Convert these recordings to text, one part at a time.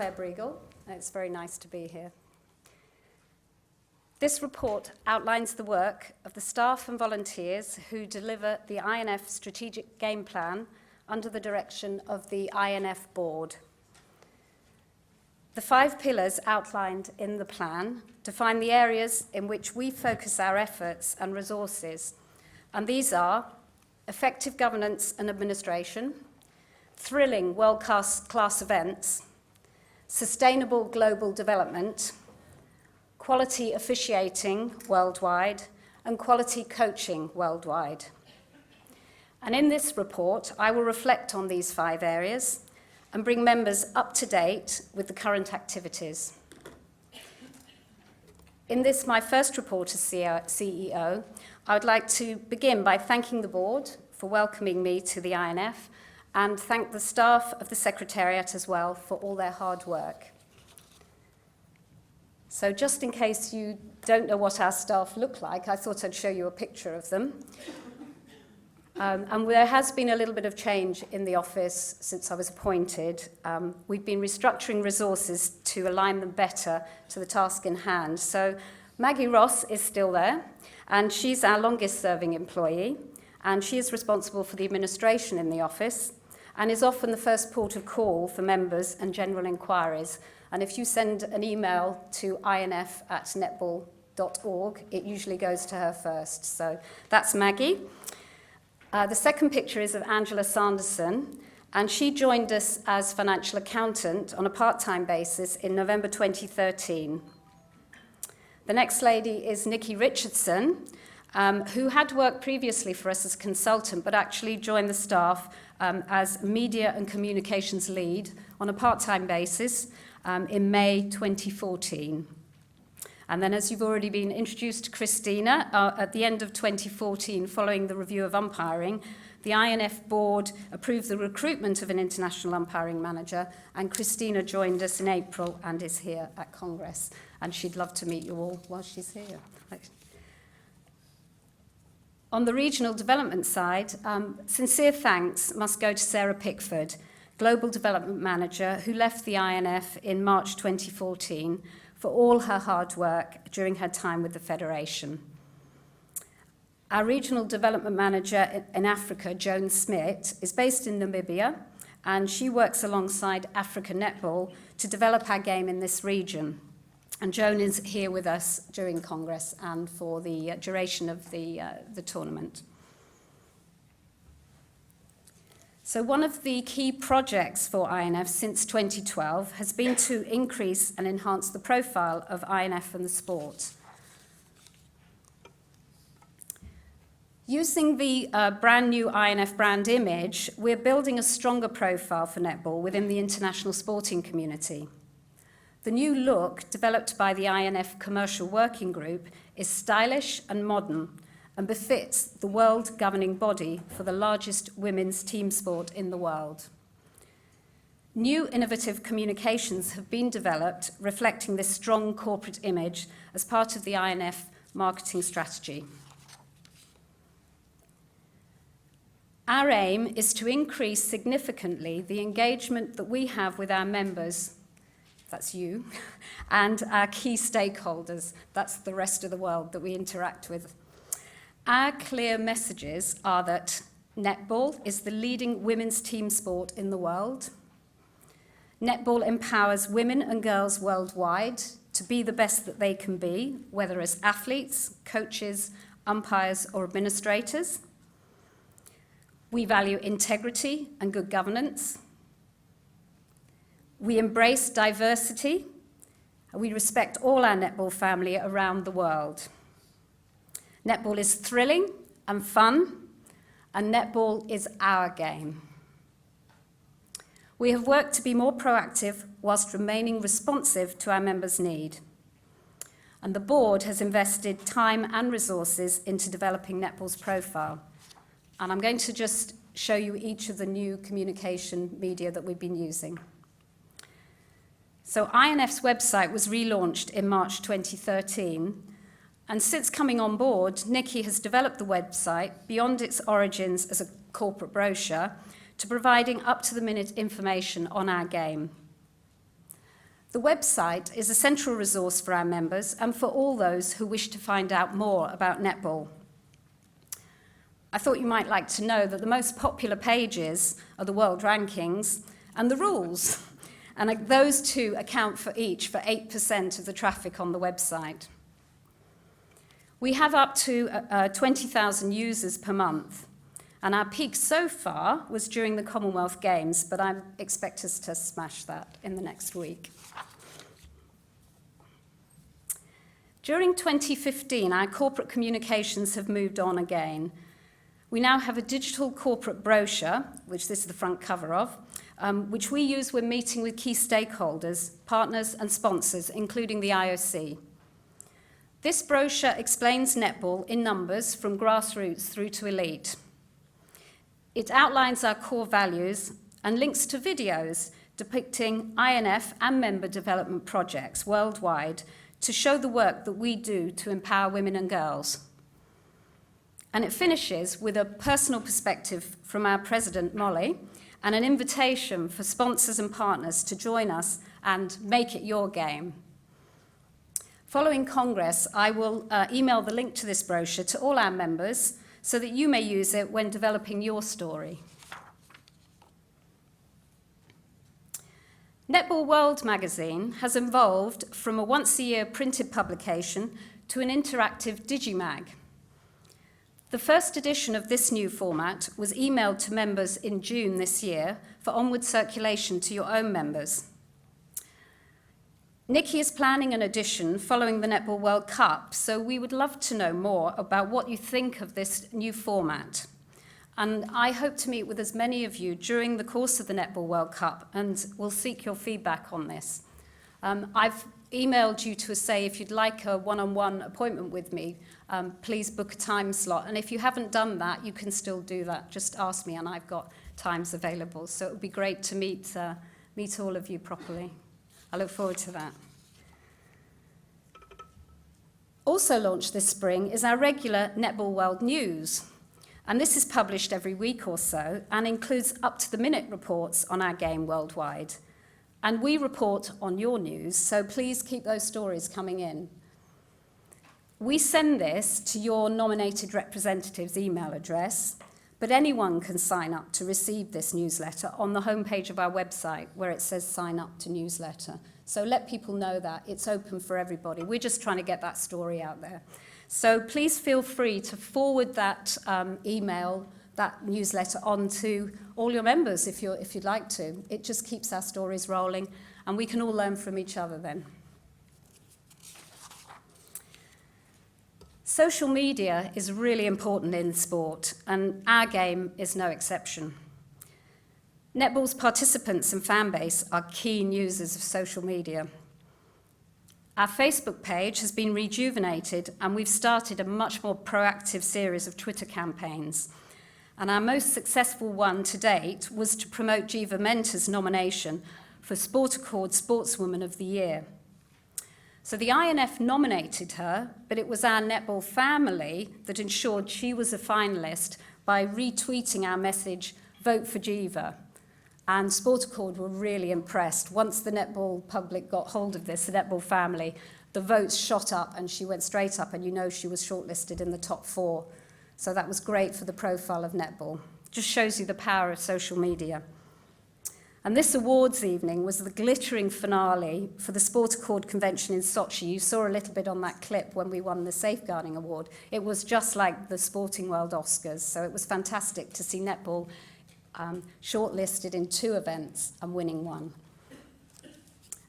Clare Briegal. It's very nice to be here. This report outlines the work of the staff and volunteers who deliver the INF strategic game plan under the direction of the INF board. The 5 pillars outlined in the plan define the areas in which we focus our efforts and resources, and these are effective governance and administration, thrilling world-class events, sustainable global development, quality officiating worldwide, and quality coaching worldwide. And in this report, I will reflect on these 5 areas and bring members up to date with the current activities. In this, my first report as CEO, I would like to begin by thanking the board for welcoming me to the INF and thank the staff of the Secretariat as well for all their hard work. So just in case you don't know what our staff look like, I thought I'd show you a picture of them. And there has been a little bit of change in the office since I was appointed. We've been restructuring resources to align them better to the task in hand. So Maggie Ross is still there, and she's our longest serving employee, and she is responsible for the administration in the office and is often the first port of call for members and general inquiries. And if you send an email to inf@netball.org, it usually goes to her first. So that's Maggie. The second picture is of Angela Sanderson, and she joined us as financial accountant on a part-time basis in November 2013. The next lady is Nikki Richardson, who had worked previously for us as a consultant, but actually joined the staff as media and communications lead on a part-time basis in May 2014. And then, as you've already been introduced to Christina, at the end of 2014, following the review of umpiring, the INF board approved the recruitment of an international umpiring manager, and Christina joined us in April and is here at Congress. And she'd love to meet you all while she's here. On the regional development side, sincere thanks must go to Sarah Pickford, Global Development Manager, who left the INF in March 2014, for all her hard work during her time with the Federation. Our Regional Development Manager in Africa, Joan Smith, is based in Namibia, and she works alongside Africa Netball to develop our game in this region. And Joan is here with us during Congress and for the duration of the tournament. So one of the key projects for INF since 2012 has been to increase and enhance the profile of INF and the sport. Using the brand new INF brand image, we're building a stronger profile for netball within the international sporting community. The new look, developed by the INF Commercial Working Group, is stylish and modern and befits the world governing body for the largest women's team sport in the world. New innovative communications have been developed reflecting this strong corporate image as part of the INF marketing strategy. Our aim is to increase significantly the engagement that we have with our members, that's you, and our key stakeholders, that's the rest of the world that we interact with. Our clear messages are that netball is the leading women's team sport in the world. Netball empowers women and girls worldwide to be the best that they can be, whether as athletes, coaches, umpires, or administrators. We value integrity and good governance. We embrace diversity. We respect all our netball family around the world. Netball is thrilling and fun, and netball is our game. We have worked to be more proactive whilst remaining responsive to our members' need. And the board has invested time and resources into developing netball's profile. And I'm going to just show you each of the new communication media that we've been using. So INF's website was relaunched in March 2013, and since coming on board, Nikki has developed the website beyond its origins as a corporate brochure to providing up-to-the-minute information on our game. The website is a central resource for our members and for all those who wish to find out more about netball. I thought you might like to know that the most popular pages are the world rankings and the rules, and those two account for each for 8% of the traffic on the website. We have up to 20,000 users per month, and our peak so far was during the Commonwealth Games, but I expect us to smash that in the next week. During 2015, our corporate communications have moved on again. We now have a digital corporate brochure, which this is the front cover of, which we use when meeting with key stakeholders, partners and sponsors, including the IOC. This brochure explains netball in numbers from grassroots through to elite. It outlines our core values and links to videos depicting INF and member development projects worldwide to show the work that we do to empower women and girls. And it finishes with a personal perspective from our president, Molly, and an invitation for sponsors and partners to join us and make it your game. Following Congress, I will email the link to this brochure to all our members so that you may use it when developing your story. Netball World magazine has evolved from a once-a-year printed publication to an interactive digimag. The first edition of this new format was emailed to members in June this year for onward circulation to your own members. Nikki is planning an edition following the Netball World Cup, so we would love to know more about what you think of this new format. And I hope to meet with as many of you during the course of the Netball World Cup, and we'll seek your feedback on this. I've emailed you to say if you'd like a one-on-one appointment with me, please book a time slot. And if you haven't done that, you can still do that. Just ask me, and I've got times available. So it would be great to meet all of you properly. I look forward to that. Also launched this spring is our regular Netball World News. And this is published every week or so and includes up-to-the-minute reports on our game worldwide. And we report on your news, so please keep those stories coming in. We send this to your nominated representative's email address, but anyone can sign up to receive this newsletter on the homepage of our website where it says sign up to newsletter. So let people know that it's open for everybody. We're just trying to get that story out there. So please feel free to forward that email, that newsletter on to all your members if you'd like to. It just keeps our stories rolling, and we can all learn from each other then. Social media is really important in sport, and our game is no exception. Netball's participants and fan base are keen users of social media. Our Facebook page has been rejuvenated, and we've started a much more proactive series of Twitter campaigns. And our most successful one to date was to promote Jiva Menta's nomination for Sport Accord Sportswoman of the Year. So the INF nominated her, but it was our netball family that ensured she was a finalist by retweeting our message, "Vote for Jiva." And Sport Accord were really impressed. Once the netball public got hold of this, the netball family, the votes shot up and she went straight up, and you know she was shortlisted in the top 4. So that was great for the profile of netball. Just shows you the power of social media. And this awards evening was the glittering finale for the Sport Accord convention in Sochi. You saw a little bit on that clip when we won the Safeguarding Award. It was just like the Sporting World Oscars, so it was fantastic to see netball shortlisted in 2 events and winning 1.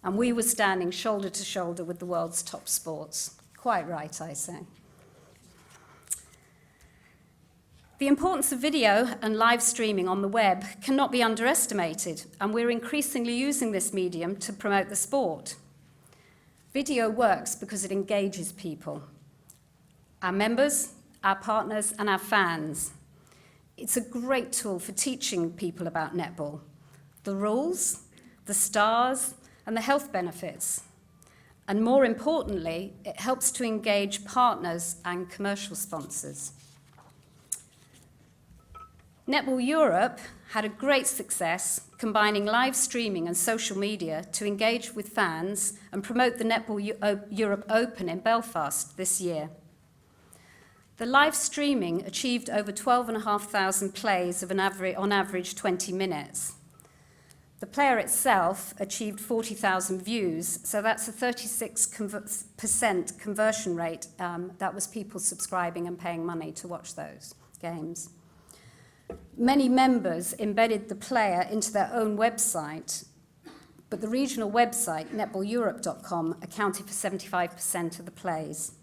And we were standing shoulder to shoulder with the world's top sports. Quite right, I say. The importance of video and live streaming on the web cannot be underestimated, and we're increasingly using this medium to promote the sport. Video works because it engages people, our members, our partners, and our fans. It's a great tool for teaching people about netball, the rules, the stars, and the health benefits. And more importantly, it helps to engage partners and commercial sponsors. Netball Europe had a great success combining live streaming and social media to engage with fans and promote the Netball Europe Open in Belfast this year. The live streaming achieved over 12,500 plays of on average 20 minutes. The player itself achieved 40,000 views, so that's a 36% conversion rate. That was people subscribing and paying money to watch those games. Many members embedded the player into their own website, but the regional website, netballeurope.com, accounted for 75% of the plays.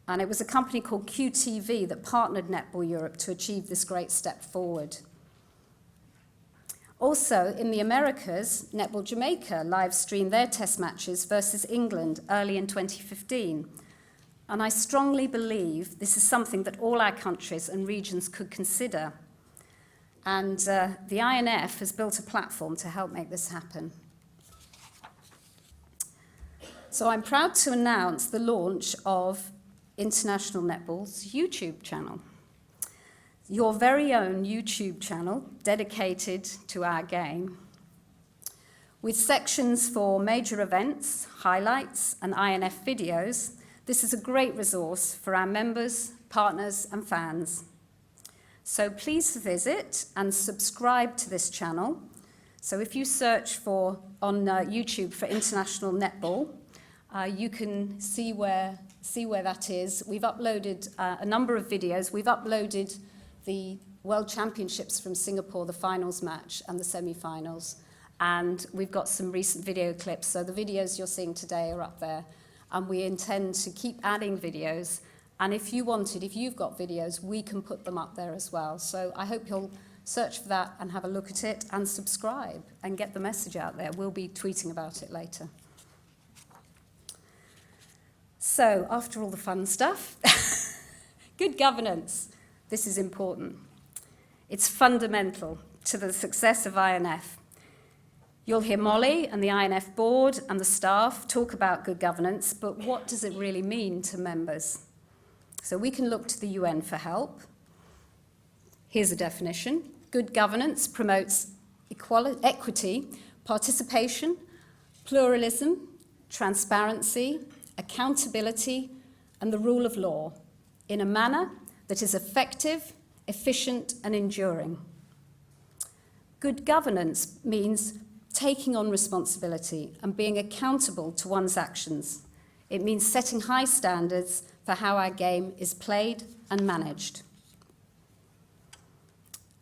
And it was a company called QTV that partnered Netball Europe to achieve this great step forward. Also, in the Americas, Netball Jamaica live streamed their test matches versus England early in 2015. And I strongly believe this is something that all our countries and regions could consider. And the INF has built a platform to help make this happen. So I'm proud to announce the launch of International Netball's YouTube channel. Your very own YouTube channel dedicated to our game, with sections for major events, highlights, and INF videos. This is a great resource for our members, partners, and fans. So please visit and subscribe to this channel. So if you search on YouTube for International Netball, you can see where that is. We've uploaded a number of videos. We've uploaded the World Championships from Singapore, the finals match and the semi-finals. And we've got some recent video clips. So the videos you're seeing today are up there. And we intend to keep adding videos. And if you've got videos, we can put them up there as well. So I hope you'll search for that and have a look at it and subscribe and get the message out there. We'll be tweeting about it later. So after all the fun stuff, good governance. This is important. It's fundamental to the success of INF. You'll hear Molly and the INF board and the staff talk about good governance, but what does it really mean to members? So we can look to the UN for help. Here's a definition. Good governance promotes equity, participation, pluralism, transparency, accountability, and the rule of law in a manner that is effective, efficient, and enduring. Good governance means taking on responsibility and being accountable to one's actions. It means setting high standards for how our game is played and managed.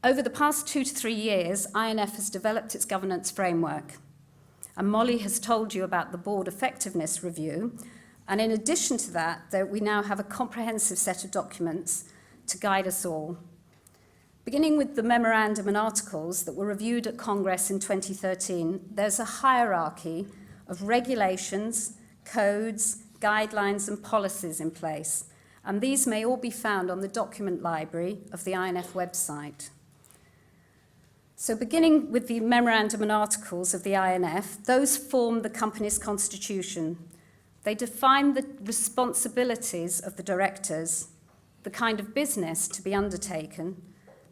Over the past 2 to 3 years, INF has developed its governance framework. And Molly has told you about the board effectiveness review. And in addition to that, we now have a comprehensive set of documents to guide us all. Beginning with the memorandum and articles that were reviewed at Congress in 2013, there's a hierarchy of regulations, codes, guidelines, and policies in place. And these may all be found on the document library of the INF website. So beginning with the memorandum and articles of the INF, those form the company's constitution. They define the responsibilities of the directors, the kind of business to be undertaken,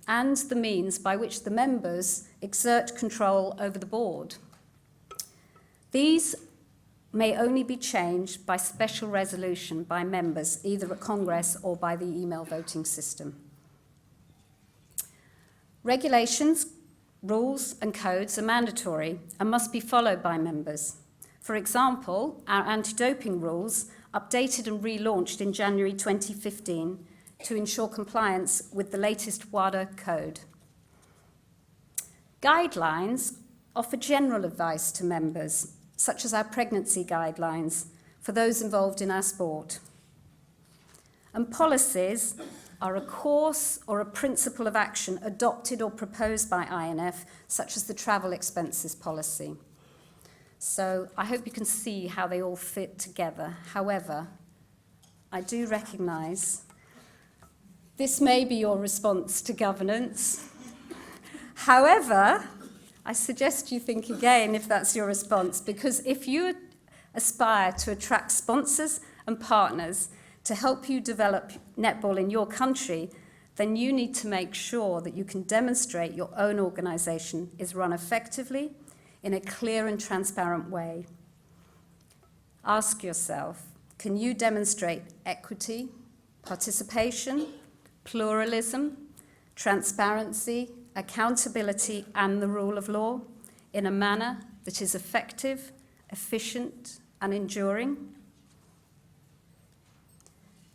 and the means by which the members exert control over the board. These may only be changed by special resolution by members, either at Congress or by the email voting system. Regulations, rules, and codes are mandatory and must be followed by members. For example, our anti-doping rules, updated and relaunched in January 2015 to ensure compliance with the latest WADA code. Guidelines offer general advice to members, such as our pregnancy guidelines for those involved in our sport. And policies are a course or a principle of action adopted or proposed by INF, such as the travel expenses policy. So I hope you can see how they all fit together. However, I do recognise this may be your response to governance. However, I suggest you think again if that's your response, because if you aspire to attract sponsors and partners to help you develop netball in your country, then you need to make sure that you can demonstrate your own organisation is run effectively in a clear and transparent way. Ask yourself, can you demonstrate equity, participation, pluralism, transparency, accountability, and the rule of law in a manner that is effective, efficient, and enduring?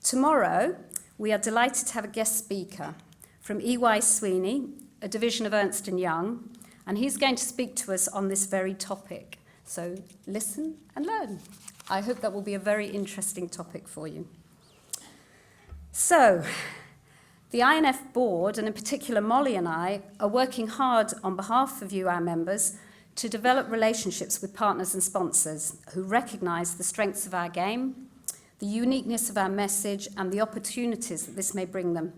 Tomorrow, we are delighted to have a guest speaker from EY Sweeney, a division of Ernst & Young, and he's going to speak to us on this very topic. So listen and learn. I hope that will be a very interesting topic for you. So, the INF board, and in particular Molly and I, are working hard on behalf of you, our members, to develop relationships with partners and sponsors who recognise the strengths of our game, the uniqueness of our message, and the opportunities that this may bring them.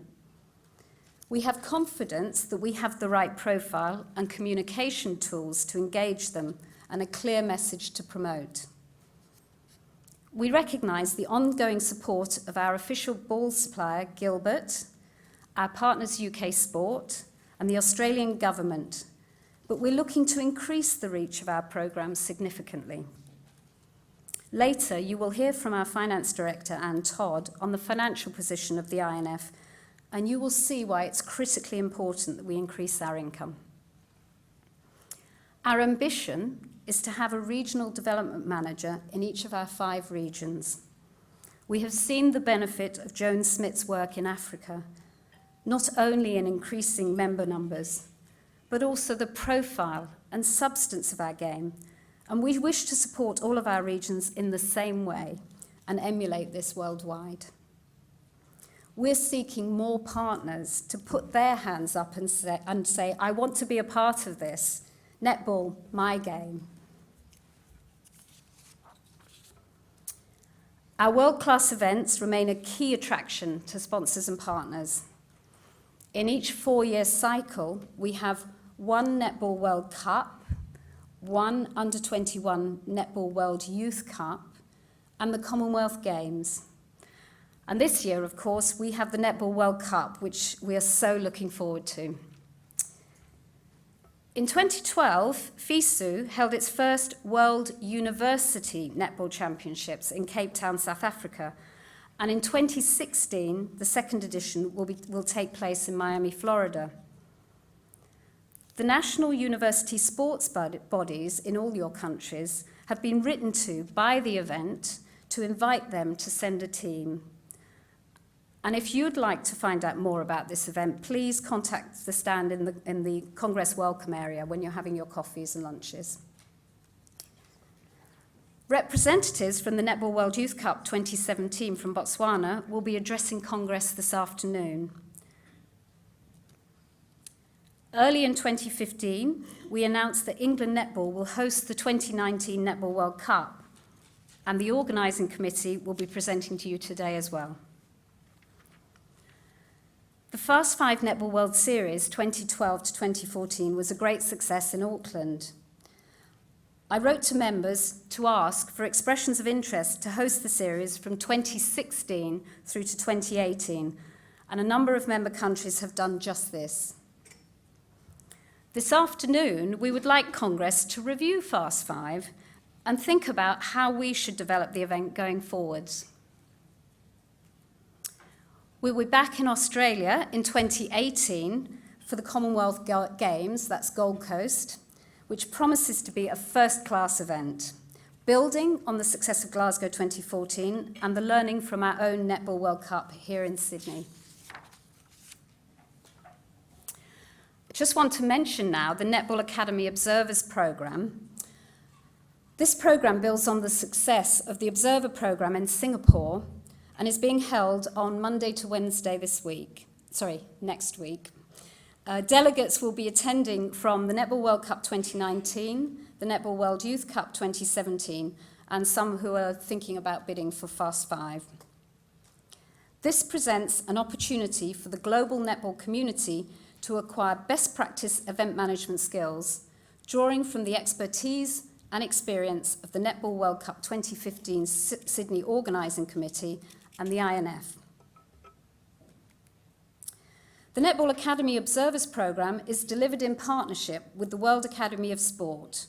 We have confidence that we have the right profile and communication tools to engage them and a clear message to promote. We recognise the ongoing support of our official ball supplier, Gilbert, our partners UK Sport, and the Australian government, but we're looking to increase the reach of our programme significantly. Later, you will hear from our Finance Director, Anne Todd, on the financial position of the INF, and you will see why it's critically important that we increase our income. Our ambition is to have a regional development manager in each of our 5 regions. We have seen the benefit of Joan Smith's work in Africa, not only in increasing member numbers, but also the profile and substance of our game, and we wish to support all of our regions in the same way and emulate this worldwide. We're seeking more partners to put their hands up and say, I want to be a part of this. Netball, my game. Our world-class events remain a key attraction to sponsors and partners. In each 4-year cycle, we have 1 Netball World Cup, 1 Under-21 Netball World Youth Cup, and the Commonwealth Games. And this year, of course, we have the Netball World Cup, which we are so looking forward to. In 2012, FISU held its first World University Netball Championships in Cape Town, South Africa. And in 2016, the second edition will take place in Miami, Florida. The national university sports bodies in all your countries have been written to by the event to invite them to send a team. And if you'd like to find out more about this event, please contact the stand in the Congress welcome area when you're having your coffees and lunches. Representatives from the Netball World Youth Cup 2017 from Botswana will be addressing Congress this afternoon. Early in 2015, we announced that England Netball will host the 2019 Netball World Cup, and the organising committee will be presenting to you today as well. The Fast 5 Netball World Series 2012 to 2014 was a great success in Auckland. I wrote to members to ask for expressions of interest to host the series from 2016 through to 2018, and a number of member countries have done just this. This afternoon, we would like Congress to review Fast 5 and think about how we should develop the event going forwards. We'll be back in Australia in 2018 for the Commonwealth Games, that's Gold Coast, which promises to be a first-class event, building on the success of Glasgow 2014 and the learning from our own Netball World Cup here in Sydney. I just want to mention now the Netball Academy Observers Programme. This programme builds on the success of the Observer Programme in Singapore and is being held on Monday to Wednesday next week. Delegates will be attending from the Netball World Cup 2019, the Netball World Youth Cup 2017, and some who are thinking about bidding for Fast 5. This presents an opportunity for the global netball community to acquire best practice event management skills, drawing from the expertise and experience of the Netball World Cup 2015 Sydney Organising Committee and the INF. The Netball Academy Observers Programme is delivered in partnership with the World Academy of Sport,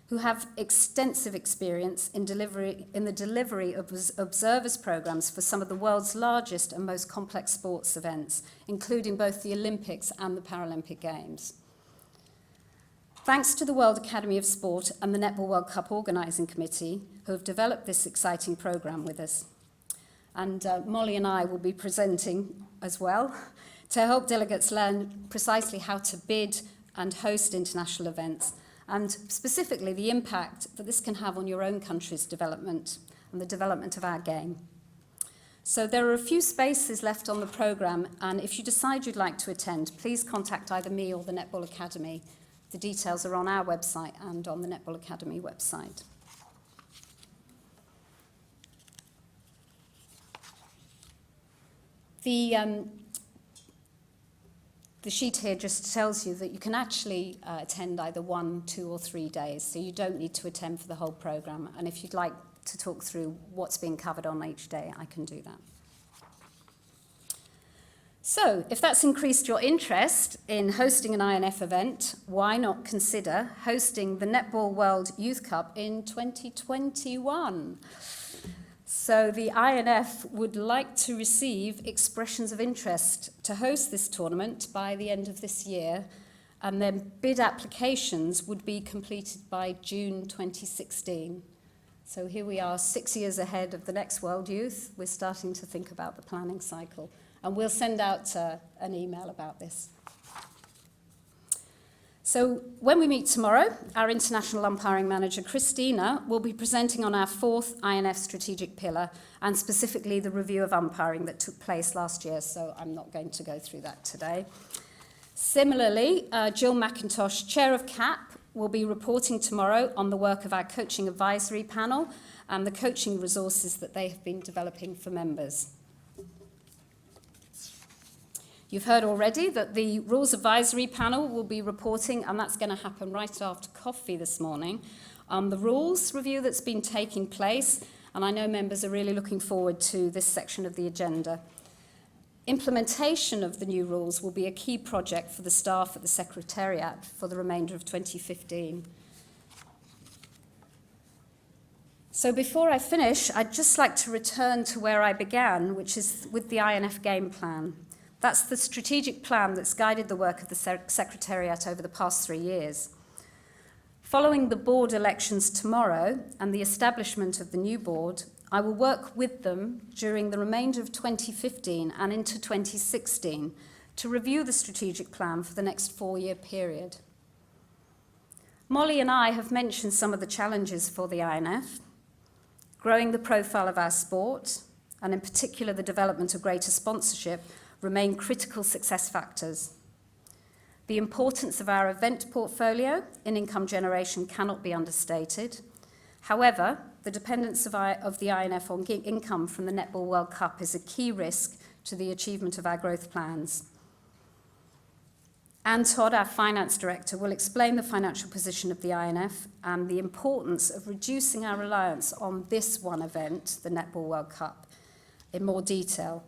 who have extensive experience in the delivery of observers programmes for some of the world's largest and most complex sports events, including both the Olympics and the Paralympic Games. Thanks to the World Academy of Sport and the Netball World Cup Organising Committee, who have developed this exciting programme with us. And Molly and I will be presenting as well to help delegates learn precisely how to bid and host international events, and specifically the impact that this can have on your own country's development and the development of our game. So there are a few spaces left on the programme, and if you decide you'd like to attend, please contact either me or the Netball Academy. The details are on our website and on the Netball Academy website. The sheet here just tells you that you can actually attend either 1, 2 or 3 days, so you don't need to attend for the whole programme. And if you'd like to talk through what's being covered on each day, I can do that. So, if that's increased your interest in hosting an INF event, why not consider hosting the Netball World Youth Cup in 2021? So the INF would like to receive expressions of interest to host this tournament by the end of this year, and then bid applications would be completed by June 2016. So here we are, 6 years ahead of the next World Youth. We're starting to think about the planning cycle, and we'll send out an email about this. So when we meet tomorrow, our International Umpiring Manager, Christina, will be presenting on our 4th INF strategic pillar, and specifically the review of umpiring that took place last year, so I'm not going to go through that today. Similarly, Jill McIntosh, Chair of CAP, will be reporting tomorrow on the work of our Coaching Advisory Panel and the coaching resources that they have been developing for members. You've heard already that the Rules Advisory Panel will be reporting, and that's going to happen right after coffee this morning, on the rules review that's been taking place, and I know members are really looking forward to this section of the agenda. Implementation of the new rules will be a key project for the staff at the Secretariat for the remainder of 2015. So before I finish, I'd just like to return to where I began, which is with the INF game plan. That's the strategic plan that's guided the work of the Secretariat over the past 3 years. Following the board elections tomorrow and the establishment of the new board, I will work with them during the remainder of 2015 and into 2016 to review the strategic plan for the next 4-year period. Molly and I have mentioned some of the challenges for the INF, growing the profile of our sport, and in particular the development of greater sponsorship, remain critical success factors. The importance of our event portfolio in income generation cannot be understated. However, the dependence of the INF on income from the Netball World Cup is a key risk to the achievement of our growth plans. Anne Todd, our Finance Director, will explain the financial position of the INF and the importance of reducing our reliance on this one event, the Netball World Cup, in more detail.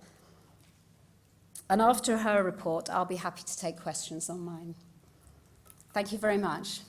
And after her report, I'll be happy to take questions on mine. Thank you very much.